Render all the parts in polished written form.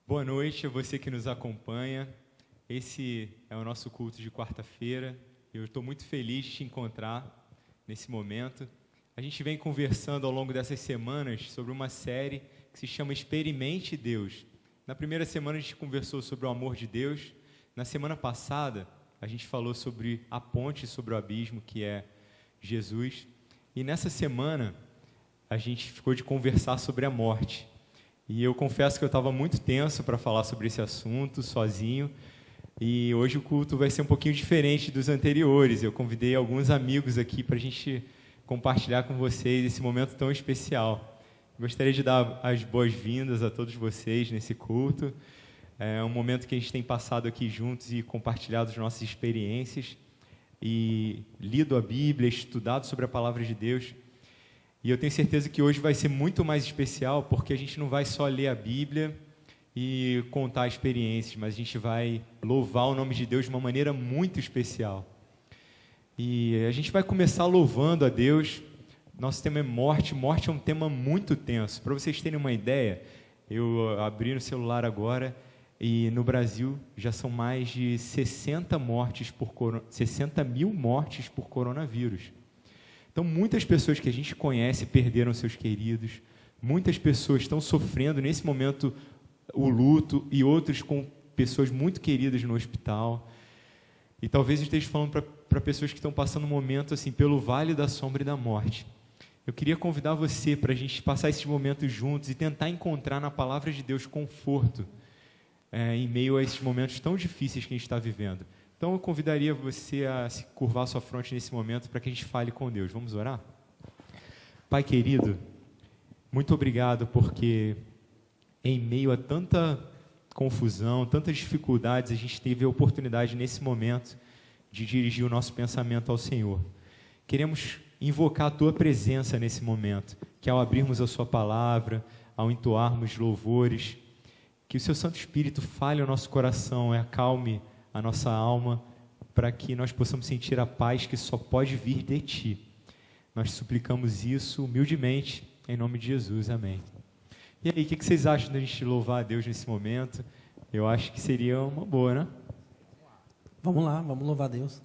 Boa noite a você que nos acompanha. Esse é o nosso culto de quarta-feira. Eu estou muito feliz de te encontrar nesse momento. A gente vem conversando ao longo dessas semanas sobre uma série que se chama Experimente Deus. Na primeira semana a gente conversou sobre o amor de Deus. Na semana passada a gente falou sobre a ponte sobre o abismo, que é Jesus. E nessa semana a gente ficou de conversar sobre a morte. E eu confesso que eu estava muito tenso para falar sobre esse assunto, sozinho. E hoje o culto vai ser um pouquinho diferente dos anteriores. Eu convidei alguns amigos aqui para a gente compartilhar com vocês esse momento tão especial. Gostaria de dar as boas-vindas a todos vocês nesse culto. É um momento que a gente tem passado aqui juntos e compartilhado as nossas experiências e lido a Bíblia, estudado sobre a Palavra de Deus. E eu tenho certeza que hoje vai ser muito mais especial, porque a gente não vai só ler a Bíblia e contar experiências, mas a gente vai louvar o nome de Deus de uma maneira muito especial. E a gente vai começar louvando a Deus. Nosso tema é morte. Morte é um tema muito tenso. Para vocês terem uma ideia, eu abri no celular agora e no Brasil já são mais de 60 mil mortes por coronavírus. Então, muitas pessoas que a gente conhece perderam seus queridos, muitas pessoas estão sofrendo nesse momento o luto e outros com pessoas muito queridas no hospital. E talvez eu esteja falando para pessoas que estão passando um momento assim, pelo vale da sombra e da morte. Eu queria convidar você para a gente passar esses momentos juntos e tentar encontrar na Palavra de Deus conforto em meio a esses momentos tão difíceis que a gente está vivendo. Então, eu convidaria você a se curvar a sua fronte nesse momento para que a gente fale com Deus. Vamos orar? Pai querido, muito obrigado porque em meio a tanta confusão, tantas dificuldades, a gente teve a oportunidade nesse momento de dirigir o nosso pensamento ao Senhor. Queremos invocar a Tua presença nesse momento, que ao abrirmos a Sua palavra, ao entoarmos louvores, que o Seu Santo Espírito fale ao nosso coração, acalme a nossa alma, para que nós possamos sentir a paz que só pode vir de Ti. Nós suplicamos isso humildemente, em nome de Jesus, amém. E aí, o que vocês acham da gente louvar a Deus nesse momento? Eu acho que seria uma boa, né? Vamos lá, vamos louvar a Deus.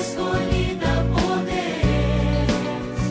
Escolhida por Deus.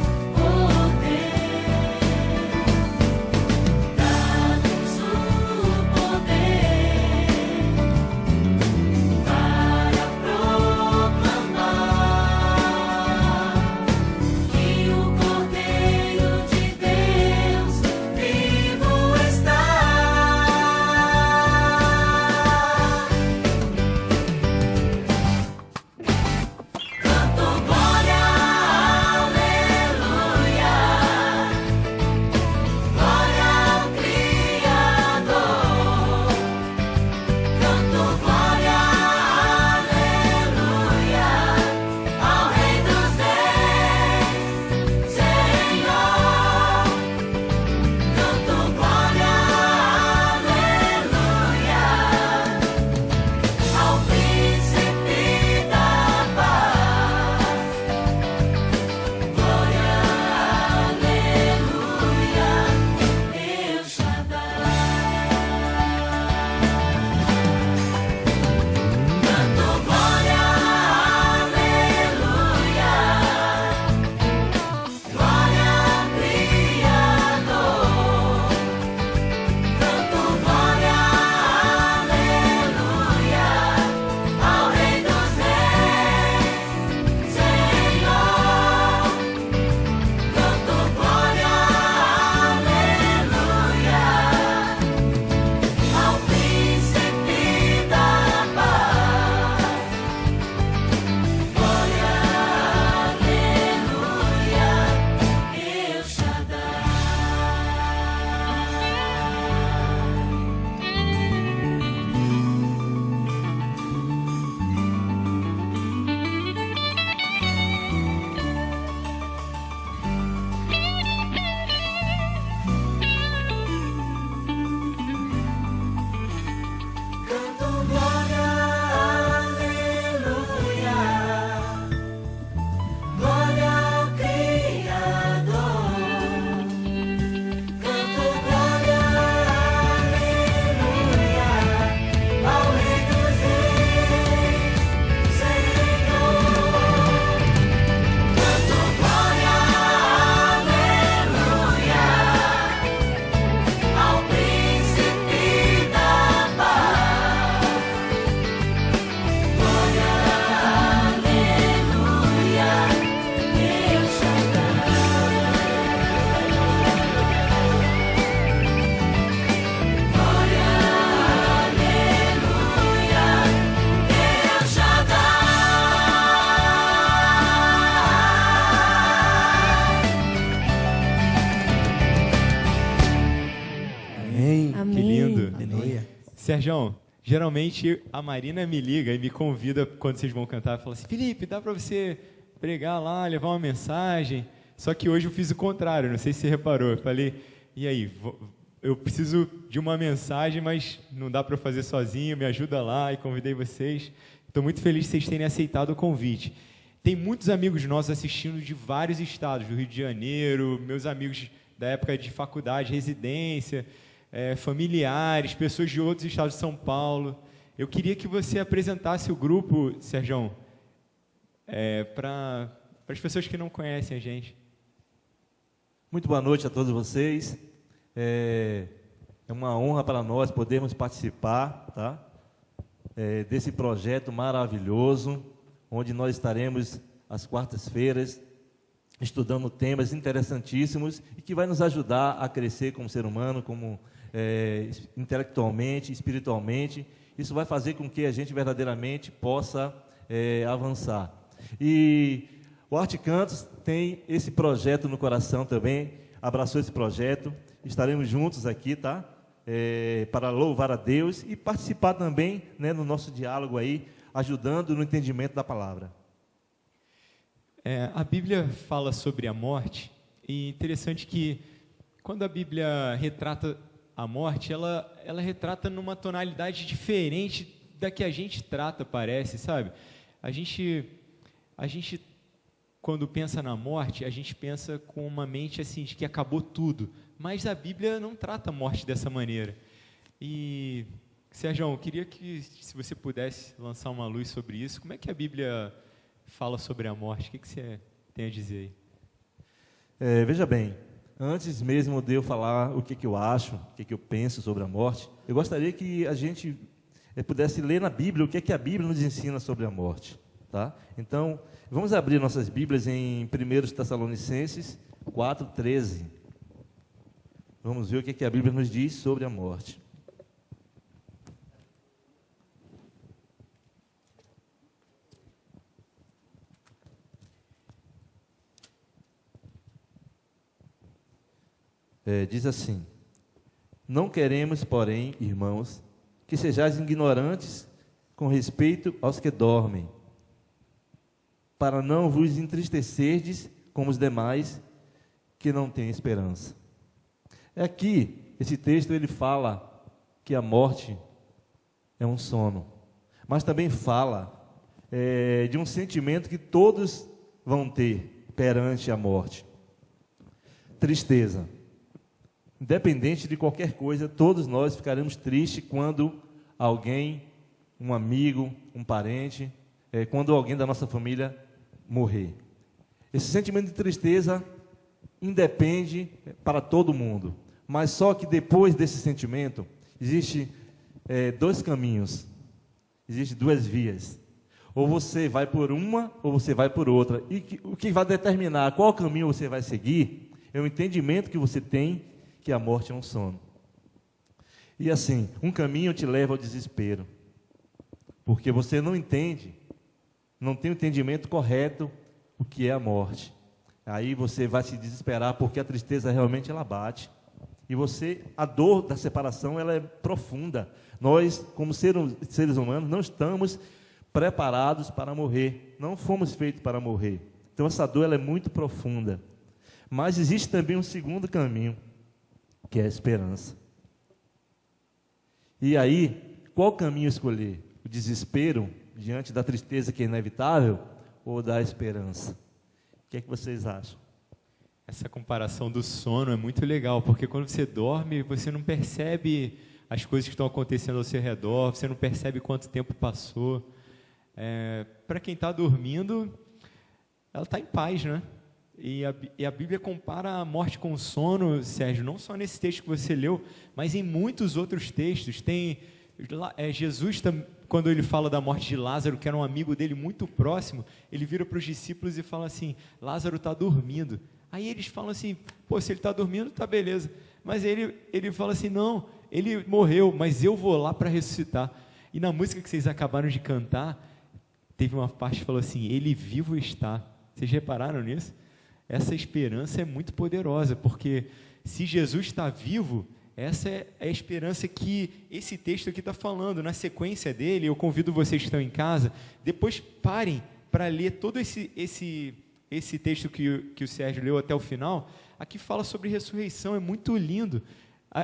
Sergião, geralmente a Marina me liga e me convida quando vocês vão cantar, fala assim, Felipe, dá para você pregar lá, levar uma mensagem? Só que hoje eu fiz o contrário, não sei se você reparou. Eu falei, e aí, eu preciso de uma mensagem, mas não dá para eu fazer sozinho, me ajuda lá, e convidei vocês. Estou muito feliz de vocês terem aceitado o convite. Tem muitos amigos nossos assistindo de vários estados, do Rio de Janeiro, meus amigos da época de faculdade, residência, familiares, pessoas de outros estados de São Paulo. Eu queria que você apresentasse o grupo, Sergião, para as pessoas que não conhecem a gente. Muito boa noite a todos vocês. É uma honra para nós podermos participar, tá? Desse projeto maravilhoso, onde nós estaremos às quartas-feiras estudando temas interessantíssimos e que vai nos ajudar a crescer como ser humano, como intelectualmente, espiritualmente. Isso vai fazer com que a gente verdadeiramente possa avançar. E o Arte Cantos tem esse projeto no coração também, abraçou esse projeto. Estaremos juntos aqui, tá? Para louvar a Deus e participar também, né, no nosso diálogo aí, ajudando no entendimento da palavra. A Bíblia fala sobre a morte, e é interessante que, quando a Bíblia retrata a morte, ela retrata numa tonalidade diferente da que a gente trata, parece, sabe? A gente, quando pensa na morte, a gente pensa com uma mente assim, de que acabou tudo, mas a Bíblia não trata a morte dessa maneira. E, Sérgio, eu queria que, se você pudesse lançar uma luz sobre isso, como é que a Bíblia fala sobre a morte? O que você tem a dizer aí? Veja bem, antes mesmo de eu falar o que eu acho, o que eu penso sobre a morte, eu gostaria que a gente pudesse ler na Bíblia o que a Bíblia nos ensina sobre a morte. Tá? Então, vamos abrir nossas Bíblias em 1 Tessalonicenses 4:13. Vamos ver o que a Bíblia nos diz sobre a morte. Diz assim: não queremos, porém, irmãos, que sejais ignorantes com respeito aos que dormem, para não vos entristecerdes como os demais que não têm esperança. Aqui, esse texto ele fala que a morte é um sono, mas também fala de um sentimento que todos vão ter perante a morte: tristeza. Independente de qualquer coisa, todos nós ficaremos tristes quando alguém, um amigo, um parente, quando alguém da nossa família morrer. Esse sentimento de tristeza independe para todo mundo, mas só que depois desse sentimento, existe dois caminhos, existem duas vias. Ou você vai por uma, ou você vai por outra. E o que vai determinar qual caminho você vai seguir é o entendimento que você tem que a morte é um sono. E assim, um caminho te leva ao desespero, porque você não entende, não tem o entendimento correto o que é a morte. Aí você vai se desesperar, porque a tristeza realmente ela bate. E a dor da separação ela é profunda. Nós, como seres humanos, não estamos preparados para morrer, não fomos feitos para morrer. Então essa dor ela é muito profunda. Mas existe também um segundo caminho, que é a esperança. E aí, qual caminho escolher? O desespero diante da tristeza que é inevitável ou da esperança? O que é que vocês acham? Essa comparação do sono é muito legal, porque quando você dorme, você não percebe as coisas que estão acontecendo ao seu redor, você não percebe quanto tempo passou. Para quem está dormindo, ela está em paz, né? E a Bíblia compara a morte com o sono, Sérgio, não só nesse texto que você leu, mas em muitos outros textos. Tem Jesus, quando ele fala da morte de Lázaro, que era um amigo dele muito próximo, ele vira para os discípulos e fala assim: Lázaro está dormindo. Aí eles falam assim: pô, se ele está dormindo, tá beleza. Mas ele fala assim: não, ele morreu, mas eu vou lá para ressuscitar. E na música que vocês acabaram de cantar, teve uma parte que falou assim: ele vivo está. Vocês repararam nisso? Essa esperança é muito poderosa, porque se Jesus está vivo, Essa é a esperança que esse texto aqui está falando. Na sequência dele, eu convido vocês que estão em casa, depois parem para ler todo esse texto que o Sérgio leu até o final. Aqui fala sobre ressurreição, é muito lindo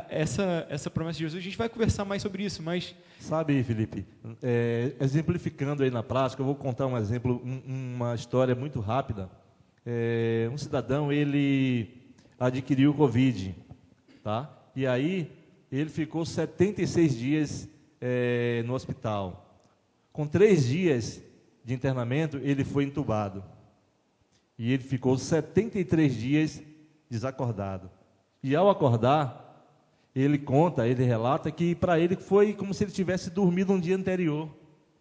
essa promessa de Jesus. A gente vai conversar mais sobre isso, mas... Sabe, Felipe, exemplificando aí na prática, eu vou contar um exemplo, uma história muito rápida. Um cidadão, ele adquiriu o Covid, tá? E aí, ele ficou 76 dias no hospital. Com 3 dias de internamento, ele foi entubado. E ele ficou 73 dias desacordado. E ao acordar, ele relata que para ele foi como se ele tivesse dormido um dia anterior.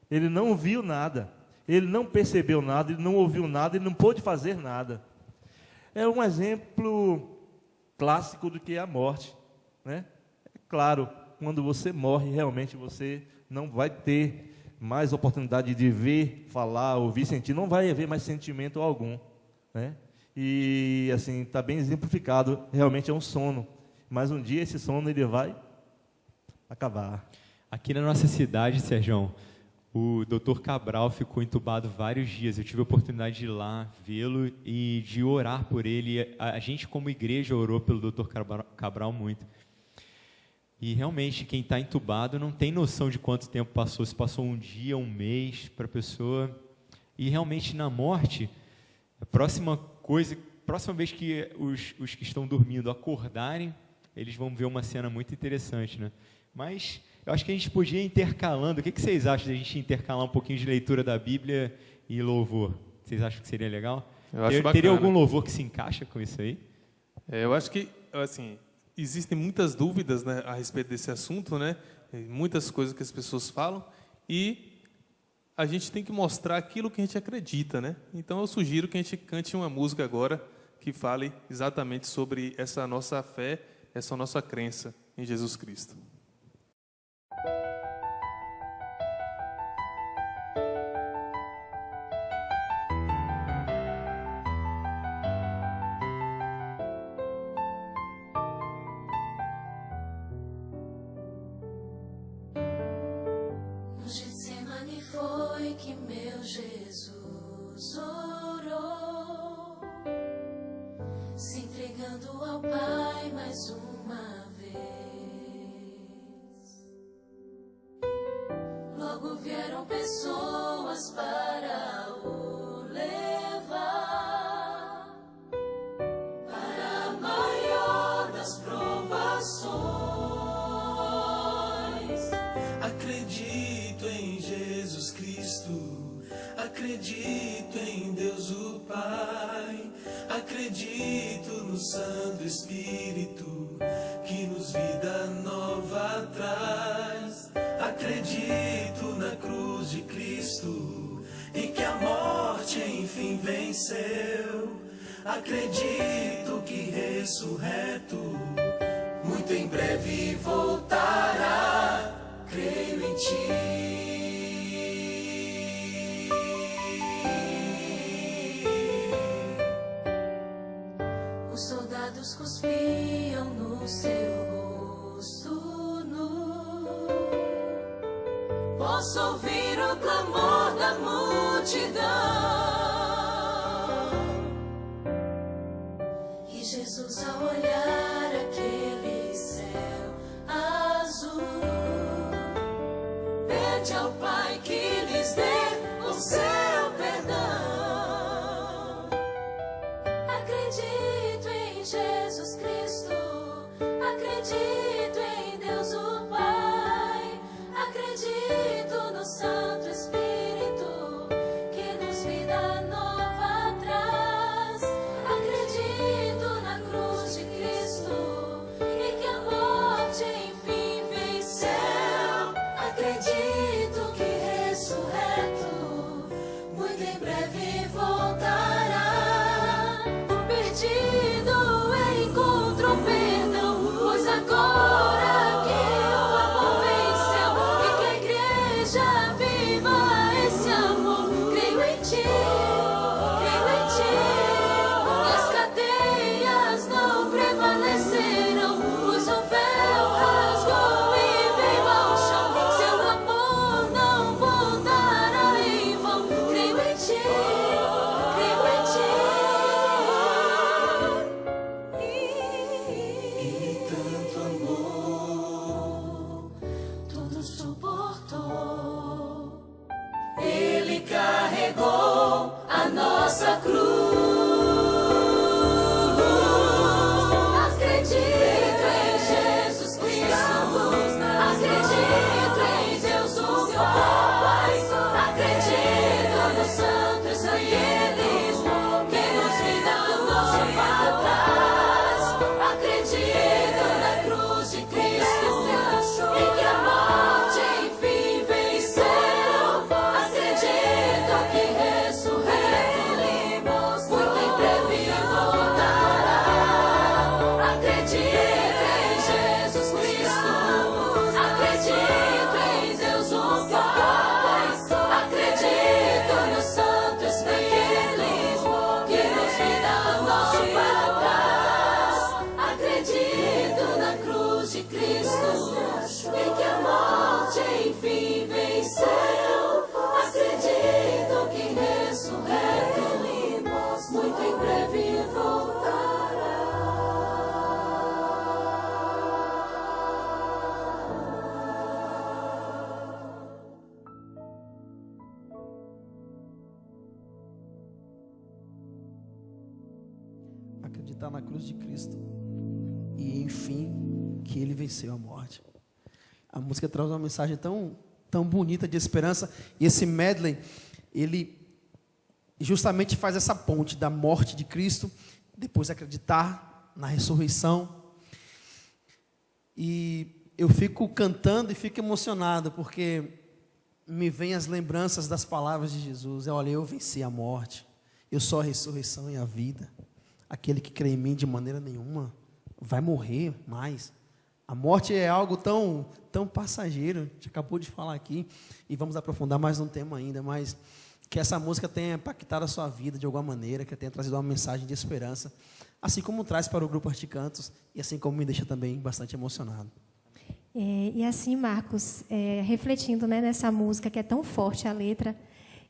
Ele não viu nada, ele não percebeu nada, ele não ouviu nada, ele não pôde fazer nada. É um exemplo clássico do que é a morte, né? É claro, quando você morre, realmente você não vai ter mais oportunidade de ver, falar, ouvir, sentir, não vai haver mais sentimento algum, né? E assim, está bem exemplificado, realmente é um sono, mas um dia esse sono ele vai acabar. Aqui na nossa cidade, Sérgio, o Dr. Cabral ficou entubado vários dias. Eu tive a oportunidade de ir lá vê-lo e de orar por ele. A gente, como igreja, orou pelo Dr. Cabral muito. E realmente, quem está entubado não tem noção de quanto tempo passou. Se passou um dia, um mês para a pessoa. E realmente, na morte, a próxima vez que os que estão dormindo acordarem, eles vão ver uma cena muito interessante, né? Mas eu acho que a gente podia ir intercalando. O que vocês acham de a gente intercalar um pouquinho de leitura da Bíblia e louvor? Vocês acham que seria legal? Eu acho Teria bacana. algum louvor que se encaixa com isso aí? Eu acho que, assim, existem muitas dúvidas, né, a respeito desse assunto, né? Muitas coisas que as pessoas falam e a gente tem que mostrar aquilo que a gente acredita, né? Então eu sugiro que a gente cante uma música agora que fale exatamente sobre essa nossa fé, essa nossa crença em Jesus Cristo. No Getsemane foi que meu Jesus orou, se entregando ao Pai mais uma vez. Logo vieram pessoas para o levar para a maior das provações. Acredito em Jesus Cristo, acredito em Deus o Pai, acredito no Santo Espírito, que nos vida nova traz. Acredito na cruz de Cristo, e que a morte enfim venceu. Acredito que ressurreto, muito em breve voltará. Creio em Ti. Os soldados cuspiam no seu rosto nu. Posso ouvir o clamor da multidão. E Jesus, ao olhar aquele céu azul, pede ao Pai que lhes dê o seu perdão. Acredito em Jesus Cristo, acredito em Deus o Pai, acredito no Santo Espírito, que nos vida nova traz. Acredito na cruz de Cristo, e que a morte enfim venceu. Acredito que ressurreto, muito em breve voltará. O perdido encontrará. acreditar na cruz de Cristo e, enfim, que Ele venceu a morte. A música traz uma mensagem tão bonita de esperança, e esse medley, ele justamente faz essa ponte da morte de Cristo, depois acreditar na ressurreição. E eu fico cantando e fico emocionado, porque me vêm as lembranças das palavras de Jesus. Olha, eu venci a morte, eu sou a ressurreição e a vida. Aquele que crê em mim de maneira nenhuma vai morrer mais. A morte é algo tão passageiro, a gente acabou de falar aqui, e vamos aprofundar mais no tema ainda, mas que essa música tenha impactado a sua vida de alguma maneira, que tenha trazido uma mensagem de esperança, assim como traz para o Grupo Arte Cantos, e assim como me deixa também bastante emocionado. E assim, Marcos, refletindo, né, nessa música que é tão forte a letra,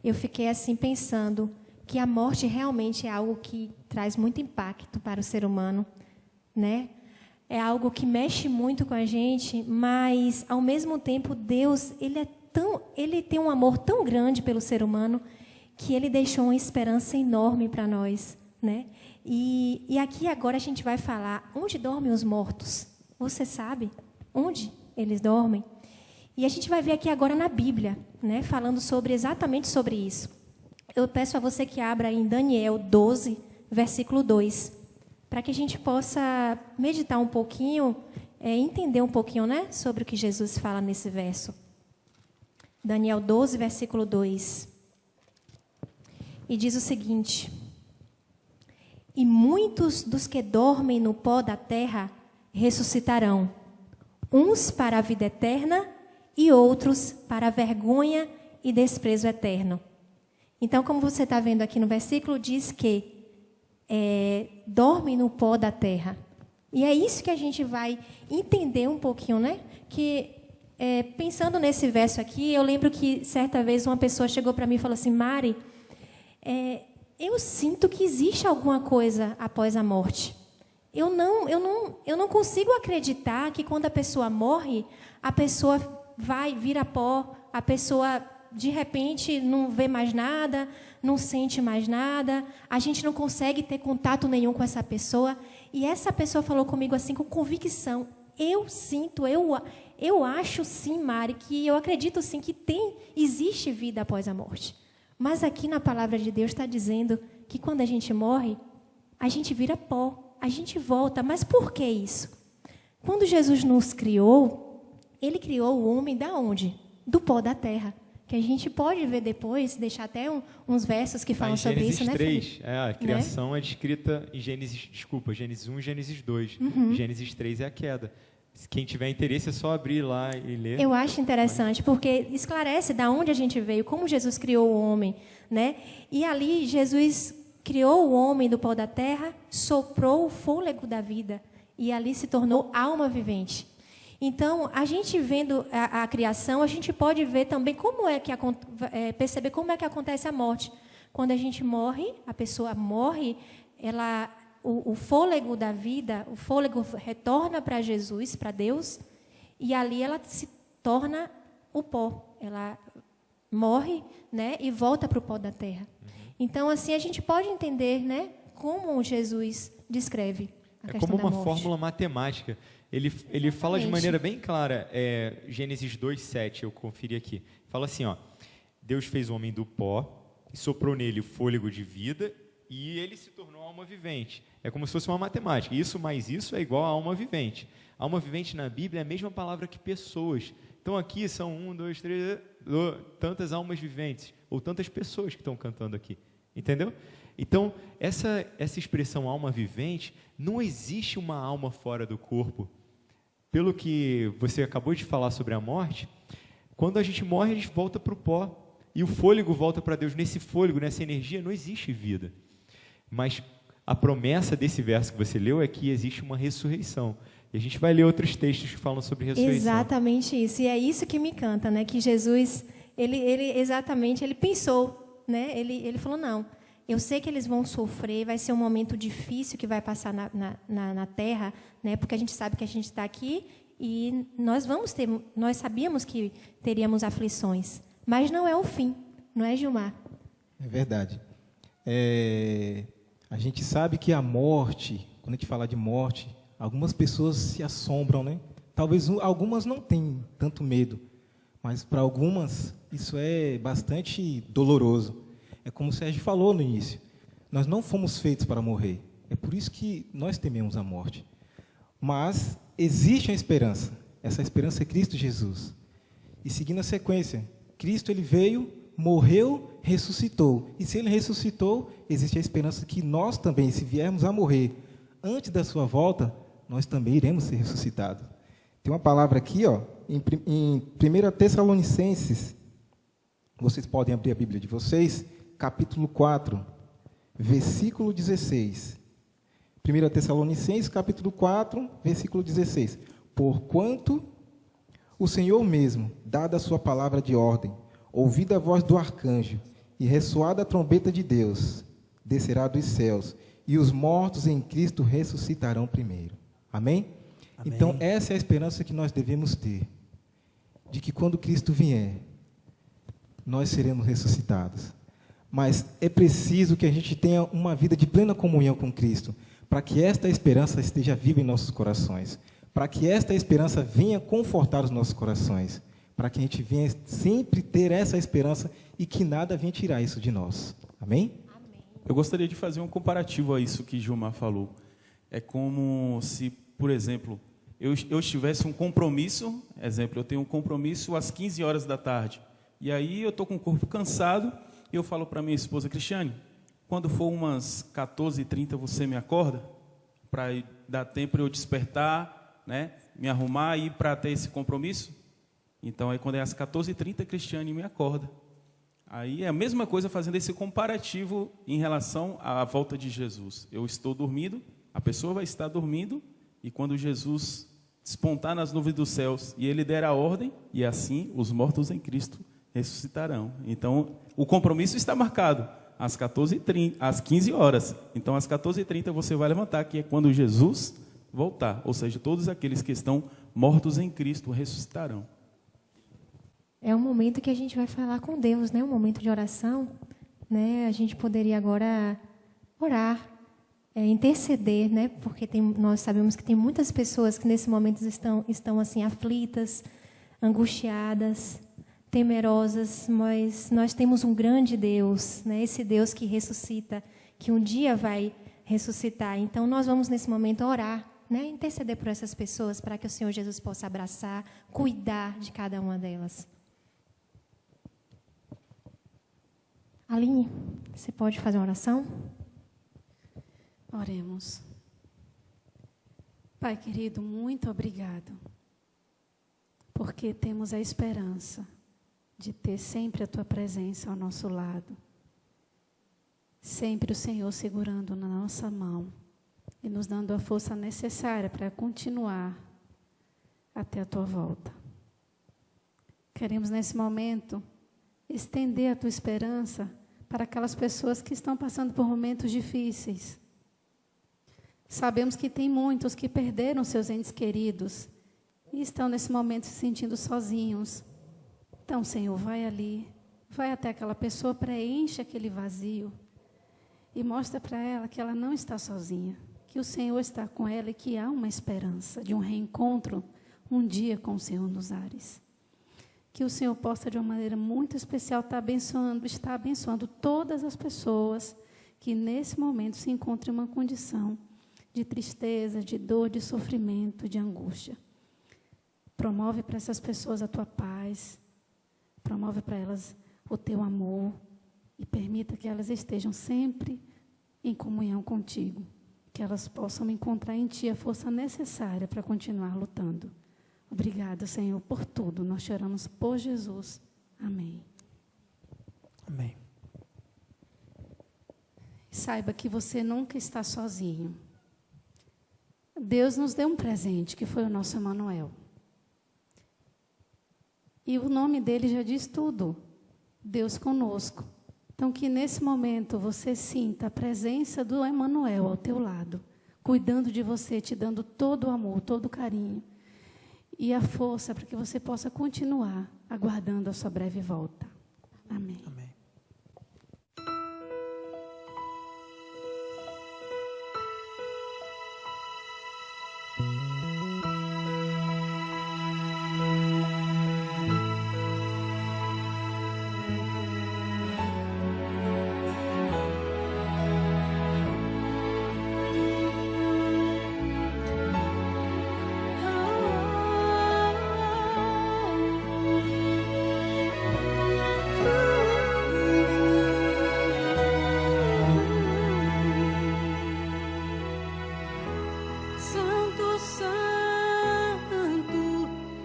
eu fiquei assim pensando que a morte realmente é algo que traz muito impacto para o ser humano, né? É algo que mexe muito com a gente, mas ao mesmo tempo Deus, ele tem um amor tão grande pelo ser humano que ele deixou uma esperança enorme para nós, né? E aqui agora a gente vai falar onde dormem os mortos. Você sabe onde eles dormem? E a gente vai ver aqui agora na Bíblia, né, falando exatamente sobre isso. Eu peço a você que abra em Daniel 12, versículo 2, para que a gente possa meditar um pouquinho, entender um pouquinho, né, sobre o que Jesus fala nesse verso. Daniel 12, versículo 2. E diz o seguinte: e muitos dos que dormem no pó da terra ressuscitarão, uns para a vida eterna e outros para a vergonha e desprezo eterno. Então, como você está vendo aqui no versículo, diz que dormem no pó da terra. E é isso que a gente vai entender um pouquinho, né? Que, pensando nesse verso aqui, eu lembro que certa vez uma pessoa chegou para mim e falou assim: Mari, eu sinto que existe alguma coisa após a morte. Eu não consigo acreditar que quando a pessoa morre, a pessoa vira pó, a pessoa de repente não vê mais nada, não sente mais nada, a gente não consegue ter contato nenhum com essa pessoa. E essa pessoa falou comigo assim, com convicção: eu sinto, eu acho sim, Mari, que eu acredito sim que existe vida após a morte. Mas aqui na palavra de Deus está dizendo que quando a gente morre, a gente vira pó, a gente volta. Mas por que isso? Quando Jesus nos criou, Ele criou o homem da onde? Do pó da terra. Que a gente pode ver depois, deixar até uns versos que falam sobre isso, né, Felipe? A criação é descrita em Gênesis 1 e Gênesis 2. Gênesis 3 é a queda. Quem tiver interesse é só abrir lá e ler. Eu acho interessante, porque esclarece de onde a gente veio, como Jesus criou o homem, né? E ali Jesus criou o homem do pó da terra, soprou o fôlego da vida, e ali se tornou alma vivente. Então, a gente vendo a criação, a gente pode ver também perceber como é que acontece a morte. Quando a gente morre, a pessoa morre, o fôlego da vida, o fôlego retorna para Jesus, para Deus, e ali ela se torna o pó. Ela morre, né, e volta para o pó da terra. Então, assim, a gente pode entender, né, como Jesus descreve a questão como da uma morte. fórmula matemática. Ele fala de maneira bem clara, Gênesis 2:7, eu conferi aqui. Fala assim, ó: Deus fez o homem do pó e soprou nele o fôlego de vida e ele se tornou alma vivente. É como se fosse uma matemática. Isso mais isso é igual a alma vivente. Alma vivente na Bíblia é a mesma palavra que pessoas. Então aqui são 1, 2, 3, tantas almas viventes, ou tantas pessoas que estão cantando aqui. Entendeu? Então, essa expressão alma vivente, não existe uma alma fora do corpo. Pelo que você acabou de falar sobre a morte, quando a gente morre, a gente volta para o pó. E o fôlego volta para Deus. Nesse fôlego, nessa energia, não existe vida. Mas a promessa desse verso que você leu é que existe uma ressurreição. E a gente vai ler outros textos que falam sobre ressurreição. Exatamente isso. E é isso que me encanta, né? Que Jesus, ele pensou, né? Ele falou, não, eu sei que eles vão sofrer, vai ser um momento difícil que vai passar na Terra, né? Porque a gente sabe que a gente está aqui e nós sabíamos que teríamos aflições. Mas não é o fim, não é, Gilmar? É verdade. A gente sabe que a morte, quando a gente fala de morte, algumas pessoas se assombram, né? Talvez algumas não tenham tanto medo, mas para algumas isso é bastante doloroso. É como o Sérgio falou no início, nós não fomos feitos para morrer. É por isso que nós tememos a morte. Mas existe uma esperança. Essa esperança é Cristo Jesus. E seguindo a sequência, Cristo ele veio, morreu, ressuscitou. E se ele ressuscitou, existe a esperança que nós também, se viermos a morrer antes da sua volta, nós também iremos ser ressuscitados. Tem uma palavra aqui, ó, em 1 Tessalonicenses, vocês podem abrir a Bíblia de vocês, capítulo 4, versículo 16. 1 Tessalonicenses, capítulo 4, versículo 16. Porquanto o Senhor mesmo, dada a sua palavra de ordem, ouvida a voz do arcanjo e ressoada a trombeta de Deus, descerá dos céus, e os mortos em Cristo ressuscitarão primeiro. Amém? Amém. Então, essa é a esperança que nós devemos ter, de que quando Cristo vier, nós seremos ressuscitados. Mas é preciso que a gente tenha uma vida de plena comunhão com Cristo, para que esta esperança esteja viva em nossos corações, para que esta esperança venha confortar os nossos corações, para que a gente venha sempre ter essa esperança e que nada venha tirar isso de nós. Amém? Eu gostaria de fazer um comparativo a isso que Gilmar falou. É como se, por exemplo, eu tivesse um compromisso, exemplo, eu tenho um compromisso às 15 horas da tarde, e aí eu estou com o corpo cansado, e eu falo para minha esposa, Cristiane, quando for umas 14h30 você me acorda, para dar tempo para eu despertar, né, me arrumar e ir para ter esse compromisso? Então, aí quando é às 14h30, Cristiane me acorda. Aí é a mesma coisa fazendo esse comparativo em relação à volta de Jesus. Eu estou dormindo, a pessoa vai estar dormindo, e quando Jesus despontar nas nuvens dos céus e ele der a ordem, e assim os mortos em Cristo ressuscitarão. Então, o compromisso está marcado às 14h30, às 15 horas. Então, às 14h30 você vai levantar, que é quando Jesus voltar. Ou seja, todos aqueles que estão mortos em Cristo ressuscitarão. É um momento que a gente vai falar com Deus, né? Um momento de oração, né? A gente poderia agora orar, interceder, né? Porque nós sabemos que tem muitas pessoas que nesse momento estão assim aflitas, angustiadas, temerosas, mas nós temos um grande Deus, né? Esse Deus que ressuscita, que um dia vai ressuscitar. Então nós vamos nesse momento orar, né? Interceder por essas pessoas para que o Senhor Jesus possa abraçar, cuidar de cada uma delas. Aline, você pode fazer uma oração? Oremos. Pai querido, muito obrigado, porque temos a esperança de ter sempre a Tua presença ao nosso lado, sempre o Senhor segurando na nossa mão e nos dando a força necessária para continuar até a Tua volta. Queremos nesse momento estender a Tua esperança para aquelas pessoas que estão passando por momentos difíceis. Sabemos que tem muitos que perderam seus entes queridos e estão nesse momento se sentindo sozinhos. Então, Senhor, vai ali, vai até aquela pessoa, preenche aquele vazio e mostra para ela que ela não está sozinha, que o Senhor está com ela e que há uma esperança de um reencontro um dia com o Senhor nos ares. Que o Senhor possa, de uma maneira muito especial, está abençoando todas as pessoas que nesse momento se encontram em uma condição de tristeza, de dor, de sofrimento, de angústia. Promove para essas pessoas a Tua paz, promove para elas o Teu amor e permita que elas estejam sempre em comunhão contigo, que elas possam encontrar em Ti a força necessária para continuar lutando. Obrigada, Senhor, por tudo. Nós te oramos por Jesus. Amém. Amém. Saiba que você nunca está sozinho. Deus nos deu um presente, que foi o nosso Emanuel. E o nome dele já diz tudo. Deus conosco. Então, que nesse momento você sinta a presença do Emanuel ao teu lado, cuidando de você, te dando todo o amor, todo o carinho e a força para que você possa continuar aguardando a sua breve volta. Amém. Amém. Santo, Santo,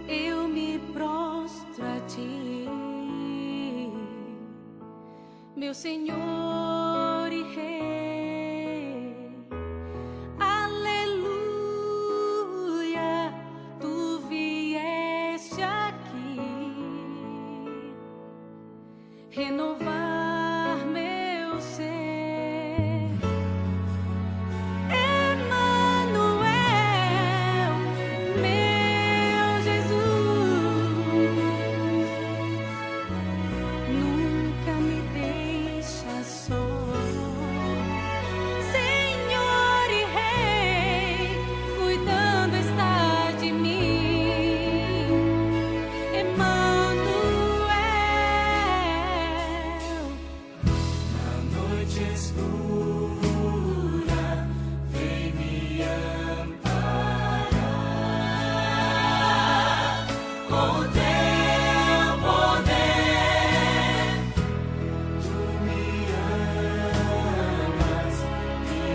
eu me prostro a ti, meu Senhor e Rei. Aleluia, tu vieste aqui renovar meu ser. Emanuel, meu Jesus, nunca me deixa só. Senhor e Rei, cuidando está de mim. Emanuel, Na noite escura, vem me amparar. Com teu poder, tu me amas, me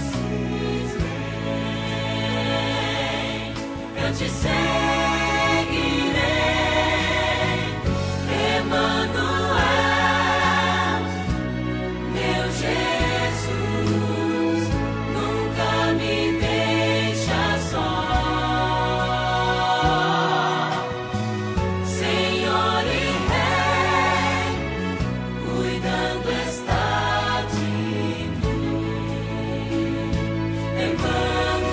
conheces bem. Eu te seguirei, Emanuel, meu Jesus, nunca me deixa só. Senhor e Rei, cuidando está de mim. Emanuel,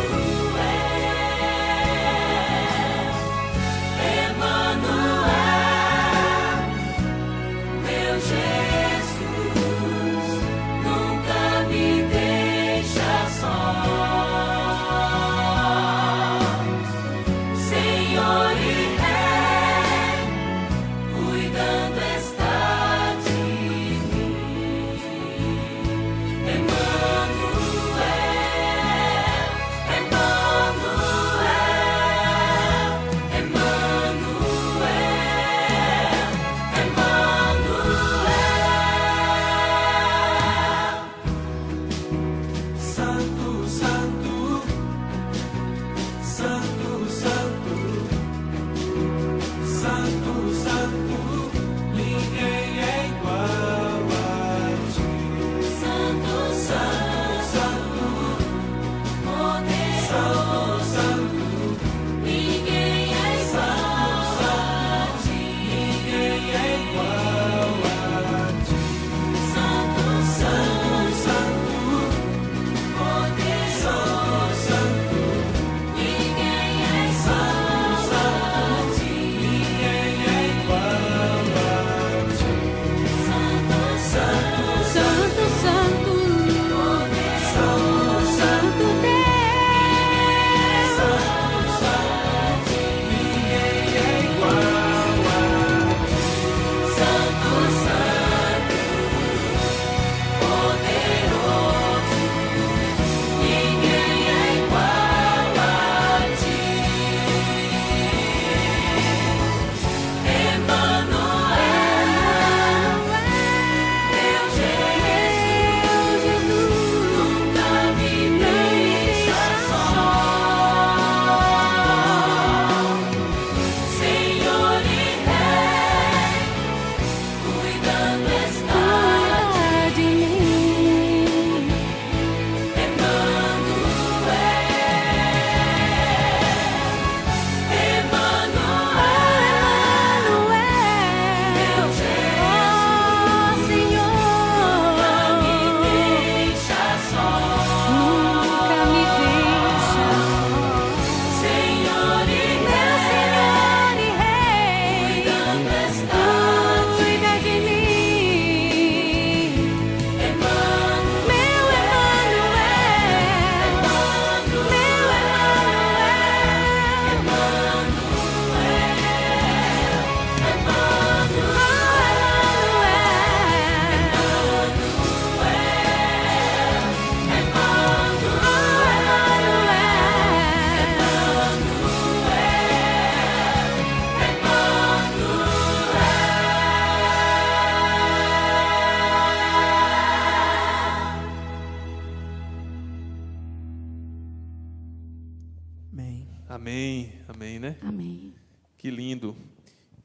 Amém, amém, né? Amém. Que lindo.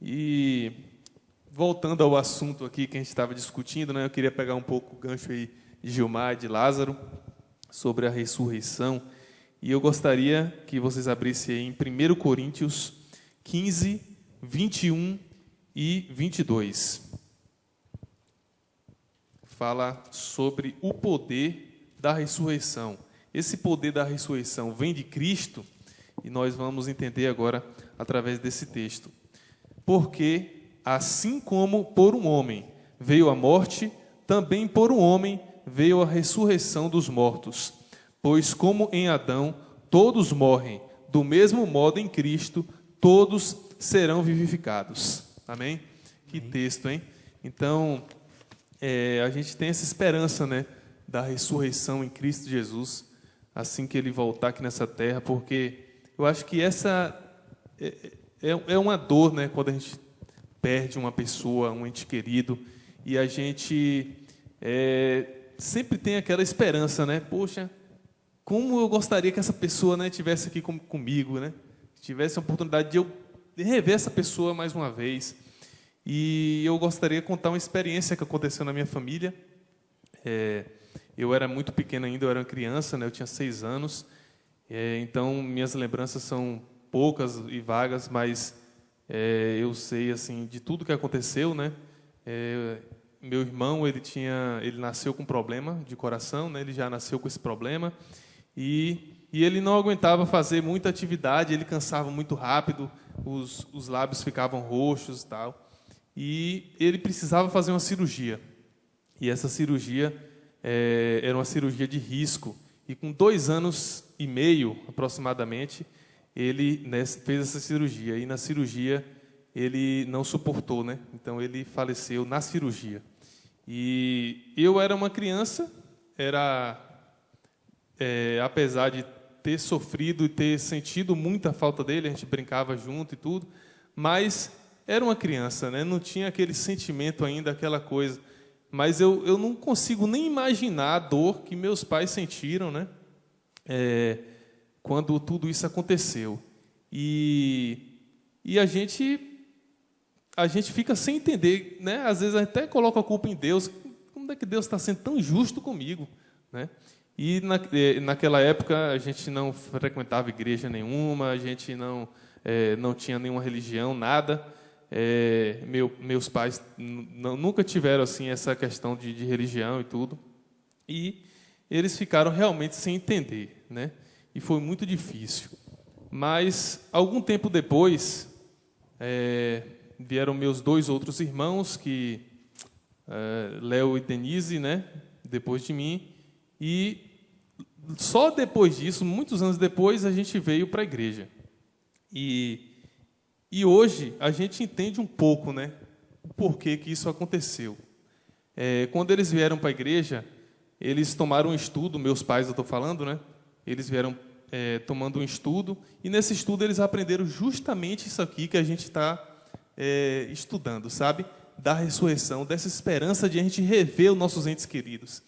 E voltando ao assunto aqui que a gente estava discutindo, né? Eu queria pegar um pouco o gancho aí de Gilmar e de Lázaro sobre a ressurreição. E eu gostaria que vocês abrissem aí em 1 Coríntios 15, 21 e 22. Fala sobre o poder da ressurreição. Esse poder da ressurreição vem de Cristo e nós vamos entender agora através desse texto. Porque, assim como por um homem veio a morte, também por um homem veio a ressurreição dos mortos. Pois como em Adão todos morrem, do mesmo modo em Cristo todos serão vivificados. Amém? Que texto, hein? Então, a gente tem essa esperança, né, da ressurreição em Cristo Jesus, assim que Ele voltar aqui nessa terra, porque eu acho que essa é uma dor, né, quando a gente perde uma pessoa, um ente querido, e a gente sempre tem aquela esperança, né? Poxa, como eu gostaria que essa pessoa, né, tivesse aqui comigo, né? Tivesse a oportunidade de eu rever essa pessoa mais uma vez. E eu gostaria de contar uma experiência que aconteceu na minha família. Eu era muito pequeno ainda, eu era uma criança, né? Eu tinha 6 anos. Então, minhas lembranças são poucas e vagas, mas eu sei assim de tudo que aconteceu, né? Meu irmão, ele nasceu com problema de coração, né? Ele já nasceu com esse problema e ele não aguentava fazer muita atividade, ele cansava muito rápido, os lábios ficavam roxos e tal, e ele precisava fazer uma cirurgia. E essa cirurgia era uma cirurgia de risco. E com 2 anos e meio, aproximadamente, ele fez essa cirurgia. E na cirurgia ele não suportou, né? Então ele faleceu na cirurgia. E eu era uma criança, apesar de ter sofrido e ter sentido muita falta dele, a gente brincava junto e tudo, mas era uma criança, né? Não tinha aquele sentimento ainda, aquela coisa. Mas eu não consigo nem imaginar a dor que meus pais sentiram, né? Quando tudo isso aconteceu. E a gente fica sem entender, né? Às vezes até coloca a culpa em Deus. Como é que Deus está sendo tão justo comigo, né? E naquela época a gente não frequentava igreja nenhuma, a gente não tinha nenhuma religião, nada. Meus pais nunca tiveram assim essa questão de religião e tudo, e eles ficaram realmente sem entender, né? E foi muito difícil. Mas algum tempo depois vieram meus 2 outros irmãos, que Léo e Denise, né? Depois de mim, e só depois disso, muitos anos depois, a gente veio para a igreja. E hoje a gente entende um pouco, né, o porquê que isso aconteceu. Quando eles vieram para a igreja, eles tomaram um estudo, meus pais eu estou falando, né? Eles vieram tomando um estudo, e nesse estudo eles aprenderam justamente isso aqui que a gente está estudando, sabe? Da ressurreição, dessa esperança de a gente rever os nossos entes queridos.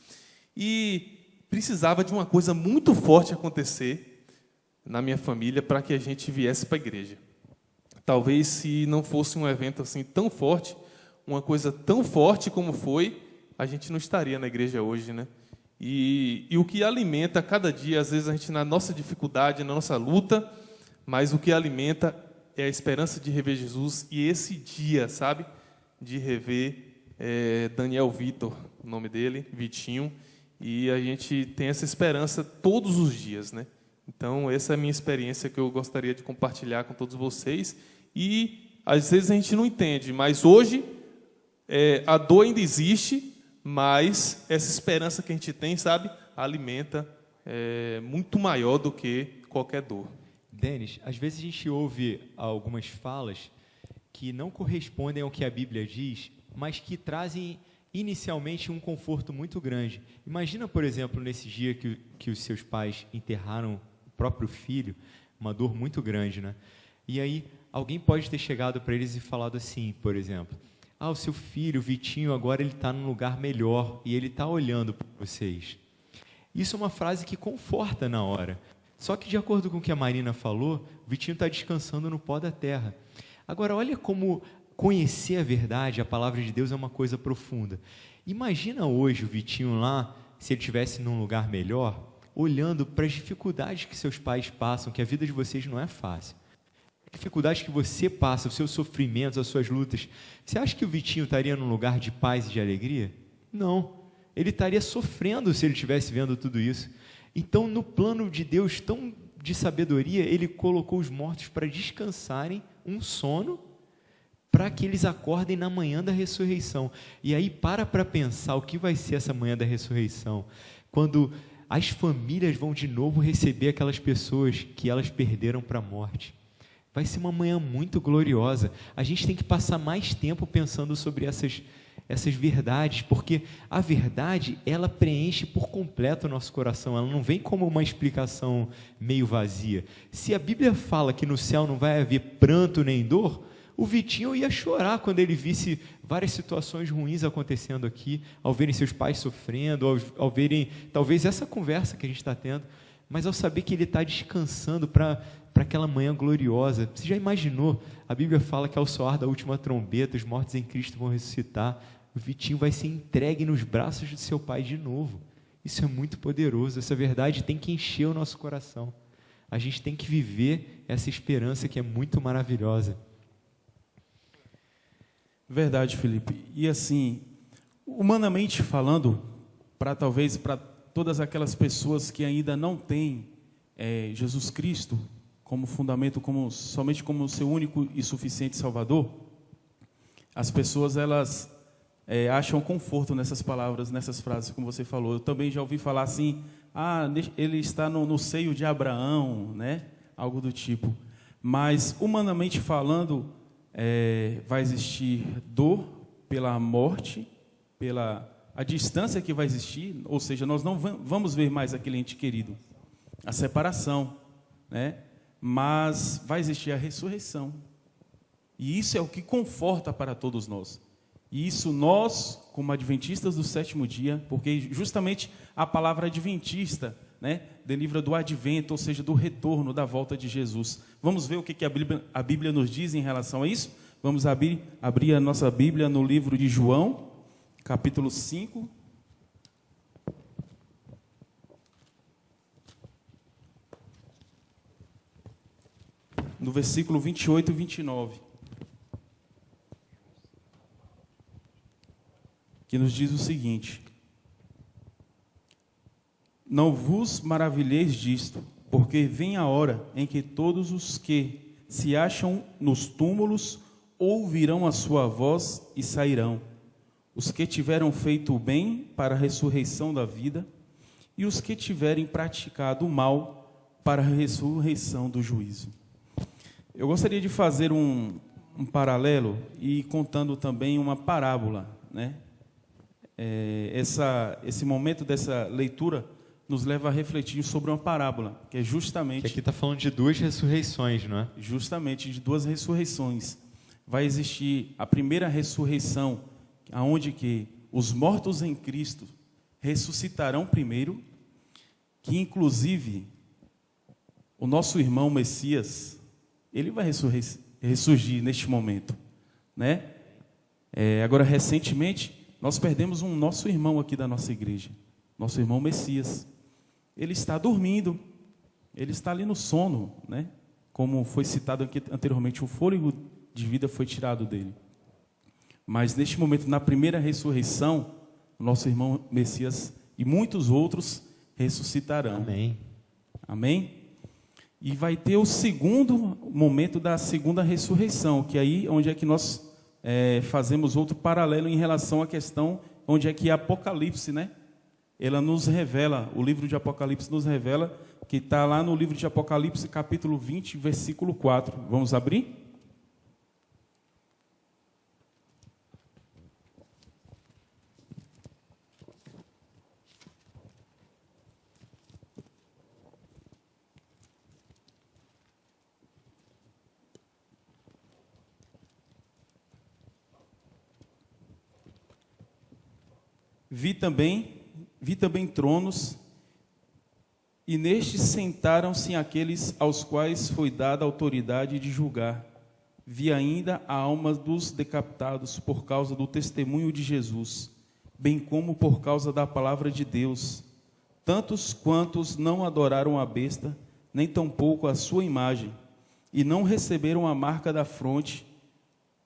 E precisava de uma coisa muito forte acontecer na minha família para que a gente viesse para a igreja. Talvez se não fosse um evento assim tão forte, uma coisa tão forte como foi, a gente não estaria na igreja hoje, né? E o que alimenta cada dia, às vezes a gente na nossa dificuldade, na nossa luta, mas o que alimenta é a esperança de rever Jesus e esse dia, sabe? De rever Daniel Vitor, o nome dele, Vitinho, e a gente tem essa esperança todos os dias, né? Então, essa é a minha experiência que eu gostaria de compartilhar com todos vocês. E, às vezes, a gente não entende, mas hoje a dor ainda existe, mas essa esperança que a gente tem, sabe, alimenta muito maior do que qualquer dor. Denis, às vezes a gente ouve algumas falas que não correspondem ao que a Bíblia diz, mas que trazem inicialmente um conforto muito grande. Imagina, por exemplo, nesse dia que os seus pais enterraram o próprio filho, uma dor muito grande, né? E aí alguém pode ter chegado para eles e falado assim, por exemplo: o seu filho, o Vitinho, agora ele está num lugar melhor e ele está olhando para vocês. Isso é uma frase que conforta na hora. Só que, de acordo com o que a Marina falou, o Vitinho está descansando no pó da terra. Agora, olha como conhecer a verdade, a palavra de Deus, é uma coisa profunda. Imagina hoje o Vitinho lá, se ele estivesse num lugar melhor, olhando para as dificuldades que seus pais passam, que a vida de vocês não é fácil. A dificuldade que você passa, os seus sofrimentos, as suas lutas. Você acha que o Vitinho estaria num lugar de paz e de alegria? Não. Ele estaria sofrendo se ele estivesse vendo tudo isso. Então, no plano de Deus, tão de sabedoria, ele colocou os mortos para descansarem um sono, para que eles acordem na manhã da ressurreição. E aí, para pensar o que vai ser essa manhã da ressurreição, quando as famílias vão de novo receber aquelas pessoas que elas perderam para a morte. Vai ser uma manhã muito gloriosa. A gente tem que passar mais tempo pensando sobre essas verdades, porque a verdade, ela preenche por completo o nosso coração, ela não vem como uma explicação meio vazia. Se a Bíblia fala que no céu não vai haver pranto nem dor, o Vitinho ia chorar quando ele visse várias situações ruins acontecendo aqui, ao verem seus pais sofrendo, ao verem talvez essa conversa que a gente está tendo, mas ao saber que ele está descansando para aquela manhã gloriosa. Você já imaginou? A Bíblia fala que ao soar da última trombeta, os mortos em Cristo vão ressuscitar. O Vitinho vai ser entregue nos braços de seu pai de novo. Isso é muito poderoso. Essa verdade tem que encher o nosso coração. A gente tem que viver essa esperança que é muito maravilhosa. Verdade, Felipe. E assim, humanamente falando, talvez para todas aquelas pessoas que ainda não têm Jesus Cristo como fundamento, somente como seu único e suficiente Salvador, as pessoas elas acham conforto nessas palavras, nessas frases, como você falou. Eu também já ouvi falar assim, ele está no seio de Abraão, né? Algo do tipo. Mas, humanamente falando, vai existir dor pela morte, pela a distância que vai existir, ou seja, nós não vamos ver mais aquele ente querido, a separação, né? Mas vai existir a ressurreição. E isso é o que conforta para todos nós. E isso nós, como adventistas do sétimo dia, porque justamente a palavra adventista, né, delivra do advento, ou seja, do retorno, da volta de Jesus. Vamos ver o que a Bíblia nos diz em relação a isso? Vamos abrir a nossa Bíblia no livro de João, capítulo 5. No versículo 28 e 29. Que nos diz o seguinte: não vos maravilheis disto, porque vem a hora em que todos os que se acham nos túmulos ouvirão a sua voz e sairão, os que tiveram feito o bem para a ressurreição da vida, e os que tiverem praticado o mal para a ressurreição do juízo. Eu gostaria de fazer um paralelo e contando também uma parábola, né? Esse momento dessa leitura nos leva a refletir sobre uma parábola, que é justamente... Que aqui está falando de duas ressurreições, não é? Justamente, de duas ressurreições. Vai existir a primeira ressurreição, aonde que os mortos em Cristo ressuscitarão primeiro, que inclusive o nosso irmão Messias, ele vai ressurgir neste momento, né? Agora, recentemente, nós perdemos um nosso irmão aqui da nossa igreja, nosso irmão Messias. Ele está dormindo, ele está ali no sono, né? Como foi citado aqui anteriormente, o fôlego de vida foi tirado dele. Mas neste momento, na primeira ressurreição, o nosso irmão Messias e muitos outros ressuscitarão. Amém. Amém? E vai ter o segundo momento da segunda ressurreição, que aí onde é que nós fazemos outro paralelo em relação à questão onde é que Apocalipse, né? Ela nos revela, o livro de Apocalipse nos revela, que está lá no livro de Apocalipse, capítulo 20, versículo 4. Vamos abrir? Vi também tronos, E nestes sentaram-se aqueles aos quais foi dada a autoridade de julgar. Vi ainda a alma dos decapitados por causa do testemunho de Jesus, bem como por causa da palavra de Deus. Tantos quantos não adoraram a besta, nem tampouco a sua imagem, e não receberam a marca da fronte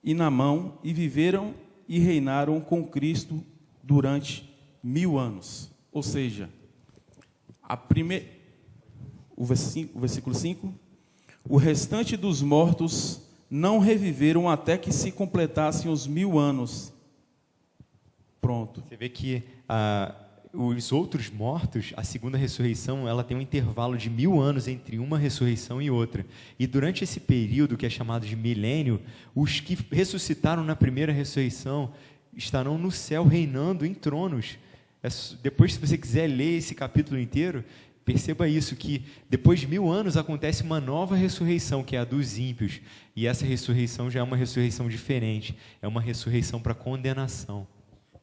e na mão, e viveram e reinaram com Cristo durante 1000 anos. Ou seja, o versículo 5, o restante dos mortos não reviveram até que se completassem os 1000 anos. Pronto. Você vê que os outros mortos, a segunda ressurreição, ela tem um intervalo de 1000 anos entre uma ressurreição e outra. E durante esse período, que é chamado de milênio, os que ressuscitaram na primeira ressurreição estarão no céu reinando em tronos. Depois, se você quiser ler esse capítulo inteiro, perceba isso, que depois de 1000 anos acontece uma nova ressurreição, que é a dos ímpios. E essa ressurreição já é uma ressurreição diferente, é uma ressurreição para condenação.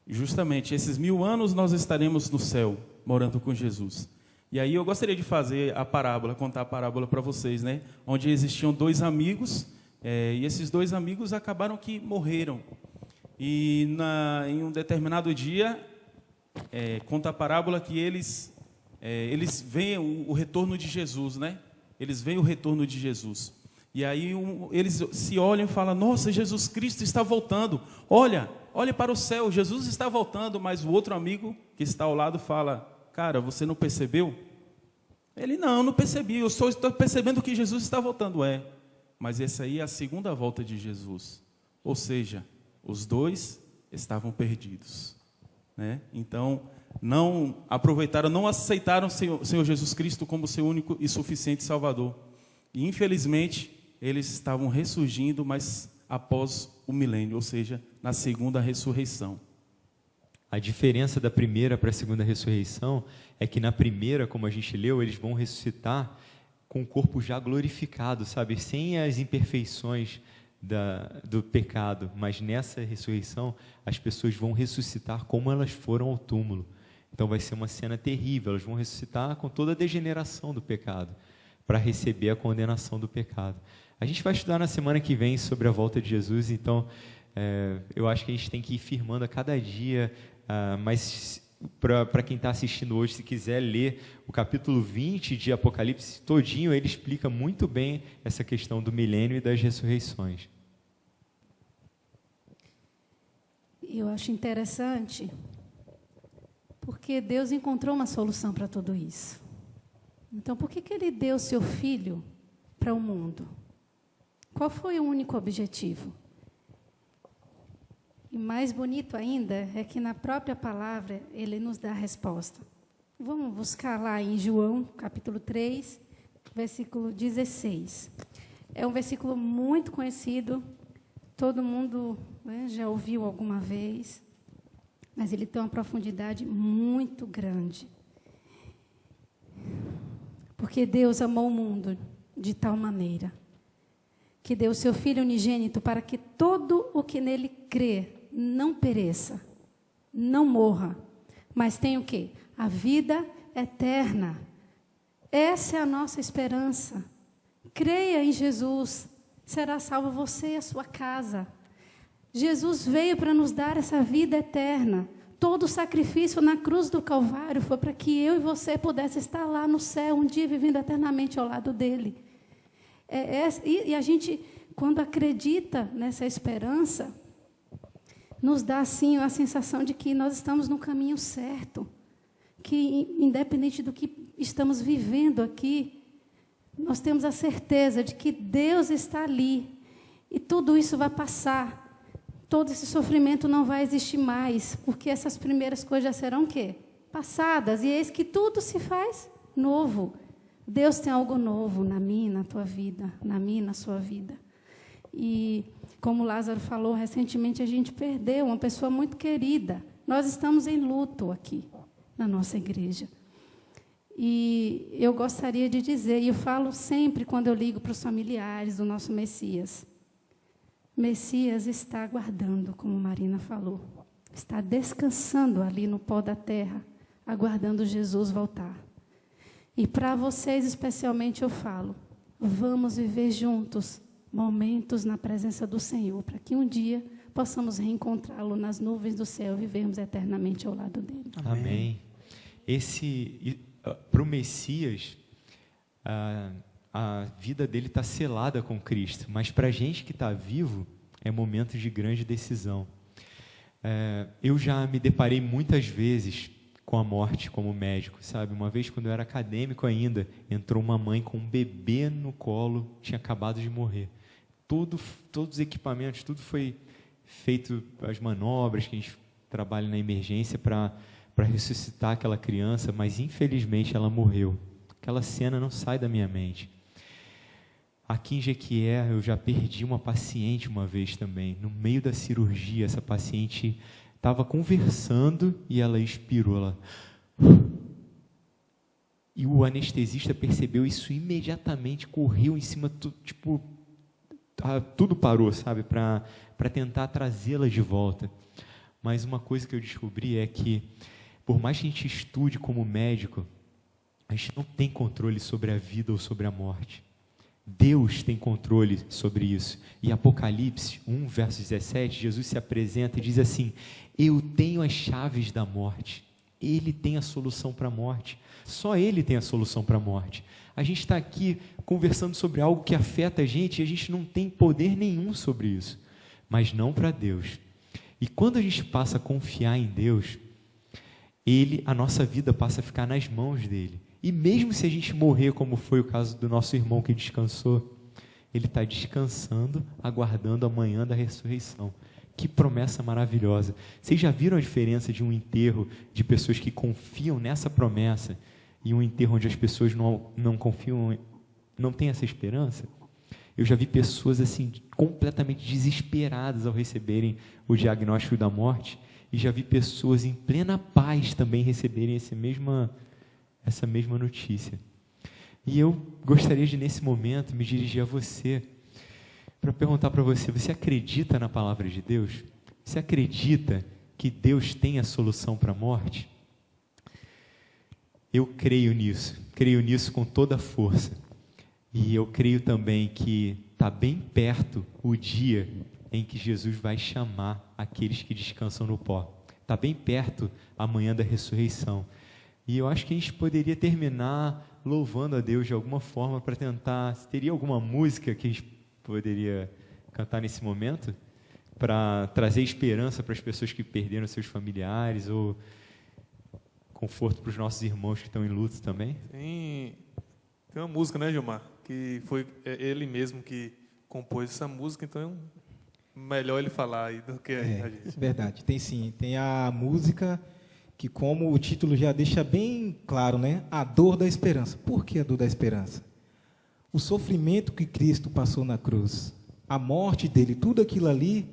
Justamente, esses 1000 anos nós estaremos no céu, morando com Jesus. E aí eu gostaria de fazer a parábola, contar a parábola para vocês, né? Onde existiam 2 amigos, e esses 2 amigos acabaram que morreram. E em um determinado dia, conta a parábola que eles veem o retorno de Jesus, né? Eles veem o retorno de Jesus. E aí eles se olham e falam: nossa, Jesus Cristo está voltando. Olha para o céu, Jesus está voltando. Mas o outro amigo que está ao lado fala: cara, você não percebeu? Ele: não percebi, eu só estou percebendo que Jesus está voltando. Mas essa aí é a segunda volta de Jesus. Ou seja, os 2 estavam perdidos, né? Então, não aproveitaram, não aceitaram o Senhor Jesus Cristo como seu único e suficiente Salvador. E, infelizmente, eles estavam ressurgindo, mas após o milênio, ou seja, na segunda ressurreição. A diferença da primeira para a segunda ressurreição é que na primeira, como a gente leu, eles vão ressuscitar com o corpo já glorificado, sabe? Sem as imperfeições do pecado. Mas nessa ressurreição, as pessoas vão ressuscitar como elas foram ao túmulo. Então vai ser uma cena terrível. Elas vão ressuscitar com toda a degeneração do pecado, para receber a condenação do pecado. A gente vai estudar na semana que vem sobre a volta de Jesus, então eu acho que a gente tem que ir firmando a cada dia, mas para quem está assistindo hoje, se quiser ler o capítulo 20 de Apocalipse todinho, ele explica muito bem essa questão do milênio e das ressurreições. Eu acho interessante, porque Deus encontrou uma solução para tudo isso. Então, por que Ele deu seu Filho para o mundo? Qual foi o único objetivo? E mais bonito ainda é que na própria palavra Ele nos dá a resposta. Vamos buscar lá em João, capítulo 3, versículo 16. É um versículo muito conhecido, todo mundo, né, já ouviu alguma vez, mas ele tem uma profundidade muito grande. Porque Deus amou o mundo de tal maneira que deu o seu Filho unigênito para que todo o que nele crê não pereça, não morra, mas tenha o quê? A vida eterna. Essa é a nossa esperança. Creia em Jesus, será salvo você e a sua casa. Jesus veio para nos dar essa vida eterna. Todo o sacrifício na cruz do Calvário foi para que eu e você pudesse estar lá no céu, um dia vivendo eternamente ao lado dele. E a gente, quando acredita nessa esperança, nos dá, assim, a sensação de que nós estamos no caminho certo. Que, independente do que estamos vivendo aqui, nós temos a certeza de que Deus está ali. E tudo isso vai passar. Todo esse sofrimento não vai existir mais, porque essas primeiras coisas já serão o quê? Passadas. E eis que tudo se faz novo. Deus tem algo novo na minha, na tua vida, na minha, na sua vida. E, como Lázaro falou, recentemente a gente perdeu uma pessoa muito querida. Nós estamos em luto aqui, na nossa igreja. E eu gostaria de dizer, e eu falo sempre quando eu ligo para os familiares do nosso Messias, Messias está aguardando, como Marina falou, está descansando ali no pó da terra, aguardando Jesus voltar. E para vocês, especialmente, eu falo, vamos viver juntos momentos na presença do Senhor, para que um dia possamos reencontrá-lo nas nuvens do céu e vivermos eternamente ao lado dele. Amém. Para o Messias, a vida dele está selada com Cristo, mas para a gente que está vivo, é momento de grande decisão. Eu já me deparei muitas vezes com a morte como médico, sabe? Uma vez, quando eu era acadêmico ainda, entrou uma mãe com um bebê no colo, tinha acabado de morrer. Todos os equipamentos, tudo foi feito, as manobras que a gente trabalha na emergência para ressuscitar aquela criança, mas infelizmente ela morreu. Aquela cena não sai da minha mente. Aqui em Jequié, eu já perdi uma paciente uma vez também. No meio da cirurgia, essa paciente estava conversando e ela expirou. E o anestesista percebeu isso imediatamente, correu em cima, tudo parou, sabe, para tentar trazê-la de volta. Mas uma coisa que eu descobri é que, por mais que a gente estude como médico, a gente não tem controle sobre a vida ou sobre a morte. Deus tem controle sobre isso. E Apocalipse 1, verso 17, Jesus se apresenta e diz assim: eu tenho as chaves da morte. Ele tem a solução para a morte. Só Ele tem a solução para a morte. A gente está aqui conversando sobre algo que afeta a gente e a gente não tem poder nenhum sobre isso. Mas não para Deus. E quando a gente passa a confiar em Deus, a nossa vida passa a ficar nas mãos dEle. E mesmo se a gente morrer, como foi o caso do nosso irmão que descansou, ele está descansando, aguardando a manhã da ressurreição. Que promessa maravilhosa. Vocês já viram a diferença de um enterro de pessoas que confiam nessa promessa e um enterro onde as pessoas não confiam, não têm essa esperança? Eu já vi pessoas assim completamente desesperadas ao receberem o diagnóstico da morte, e já vi pessoas em plena paz também receberem essa mesma notícia. E eu gostaria de, nesse momento, me dirigir a você para perguntar para você: você acredita na palavra de Deus? Você acredita que Deus tem a solução para a morte? Eu creio nisso com toda a força. E eu creio também que está bem perto o dia em que Jesus vai chamar aqueles que descansam no pó. Está bem perto a manhã da ressurreição. E eu acho que a gente poderia terminar louvando a Deus de alguma forma para tentar... Teria alguma música que a gente poderia cantar nesse momento para trazer esperança para as pessoas que perderam seus familiares, ou conforto para os nossos irmãos que estão em luto também? Tem uma música, né, Gilmar? Que foi ele mesmo que compôs essa música, então é melhor ele falar aí do que a gente. Verdade, tem sim. Tem a música que, como o título já deixa bem claro, né? A dor da esperança. Por que a dor da esperança? O sofrimento que Cristo passou na cruz, a morte dele, tudo aquilo ali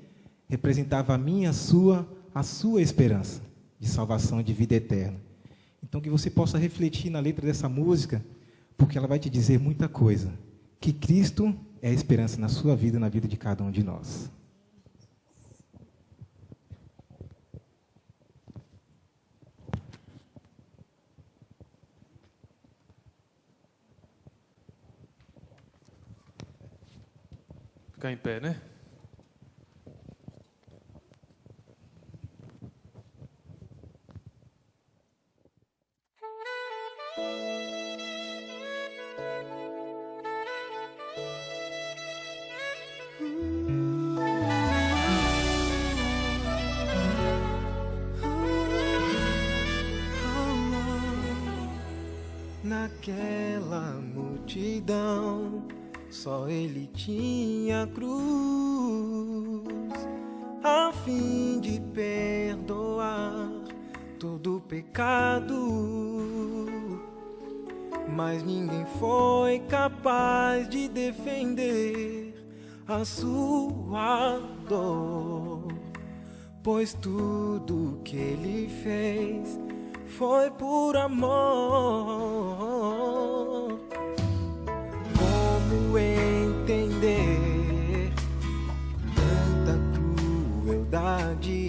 representava a minha, a sua esperança de salvação, de vida eterna. Então, que você possa refletir na letra dessa música, porque ela vai te dizer muita coisa. Que Cristo é a esperança na sua vida e na vida de cada um de nós. Ficar em pé, né? Naquela multidão, só ele tinha cruz, a fim de perdoar todo pecado. Mas ninguém foi capaz de defender a sua dor, pois tudo que ele fez foi por amor. Como entender tanta crueldade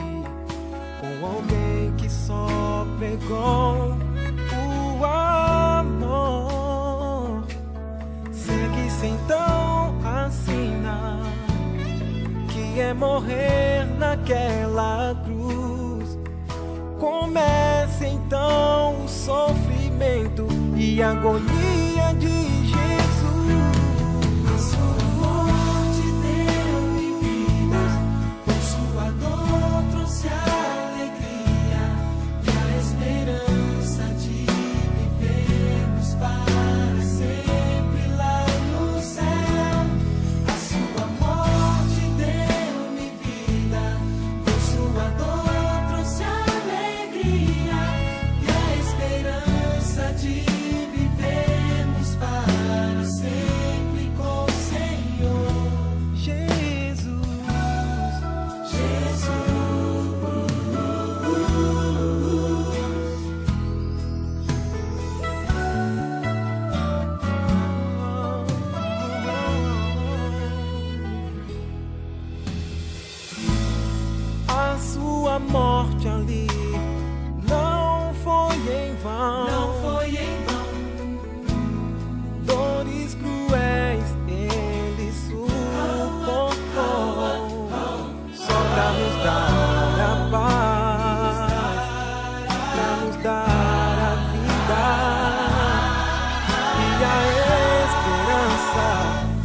com alguém que só pregou o amor? Comece então a assinar que é morrer naquela cruz. Comece então o sofrimento e a agonia de Jesus. A sua morte deu-me vida, por sua dor trouxe alegria e a esperança de vivermos para sempre lá no céu. A sua morte deu-me vida, por sua dor trouxe alegria e a esperança de vivermos para sempre com o Senhor. Jesus, a sua morte ali não foi em vão. Não foi em vão. Dores cruéis ele suportou, só pra nos dar a paz, pra nos dar a vida e a esperança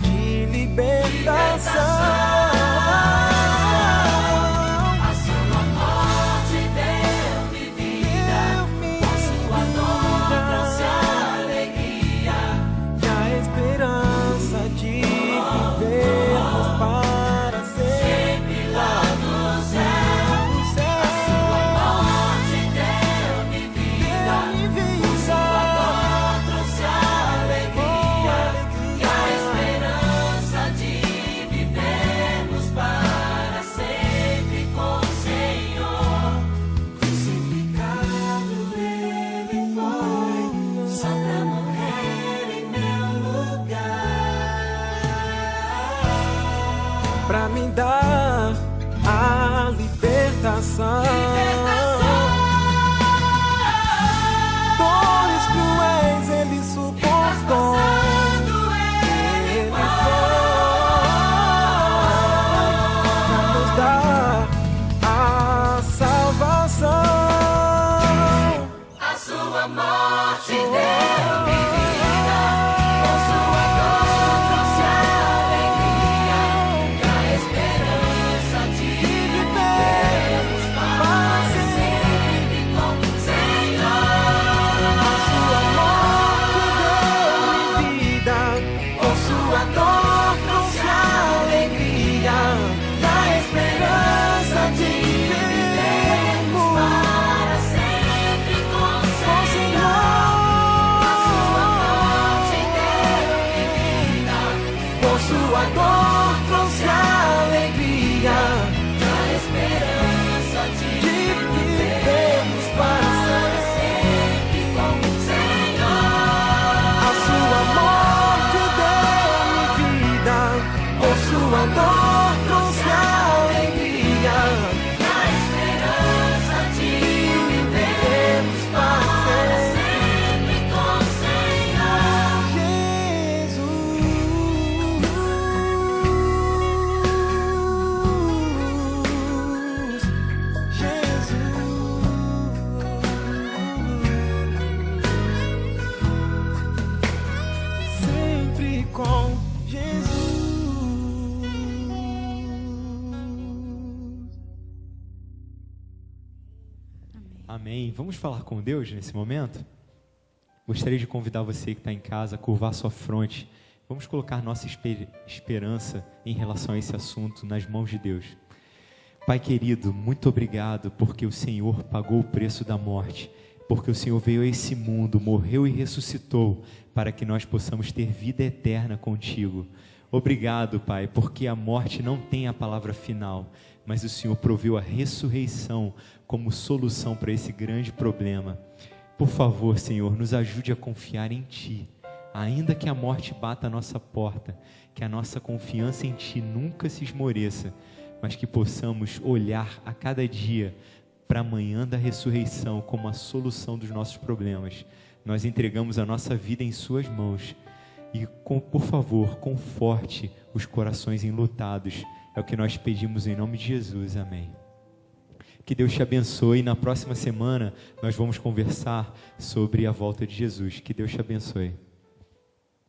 de libertação. A sua morte deu-me vida, por sua dor trouxe alegria. E a esperança de vivermos para sempre lá no céu. A sua morte deu-me vida, por sua dor trouxe alegria e a esperança de vivermos para sempre com o Senhor. Crucificado ele foi, só pra morrer em meu lugar, pra me dar a libertação. Dores cruéis ele suportou. Ele foi pra nos dar a salvação. A sua morte deu-me vida, por sua dor trouxe alegria e a esperança de vivermos para sempre com o Senhor. A sua morte deu-me vida, por sua dor trouxe alegria e a esperança de vivermos Para sempre com o Senhor. A sua morte deu-me vida, Por sua dor trouxe alegria e a esperança de vivermos para sempre com o Senhor. A sua morte deu-me vida, por sua dor trouxe alegria A esperança de vivermos para sempre com o Senhor. Sempre com Jesus. Amém. Vamos falar com Deus nesse momento? Gostaria de convidar você que está em casa a curvar sua fronte. Vamos colocar nossa esperança em relação a esse assunto nas mãos de Deus. Pai querido, muito obrigado porque o Senhor pagou o preço da morte, porque o Senhor veio a esse mundo, morreu e ressuscitou para que nós possamos ter vida eterna contigo. Obrigado, Pai, porque a morte não tem a palavra final, mas o Senhor proveu a ressurreição como solução para esse grande problema. Por favor, Senhor, nos ajude a confiar em Ti, ainda que a morte bata a nossa porta, que a nossa confiança em Ti nunca se esmoreça, mas que possamos olhar a cada dia para a manhã da ressurreição como a solução dos nossos problemas. Nós entregamos a nossa vida em Suas mãos. e, por favor, conforte os corações enlutados. É o que nós pedimos em nome de Jesus. Amém. Que Deus te abençoe. Na próxima semana nós vamos conversar sobre a volta de Jesus. Que Deus te abençoe.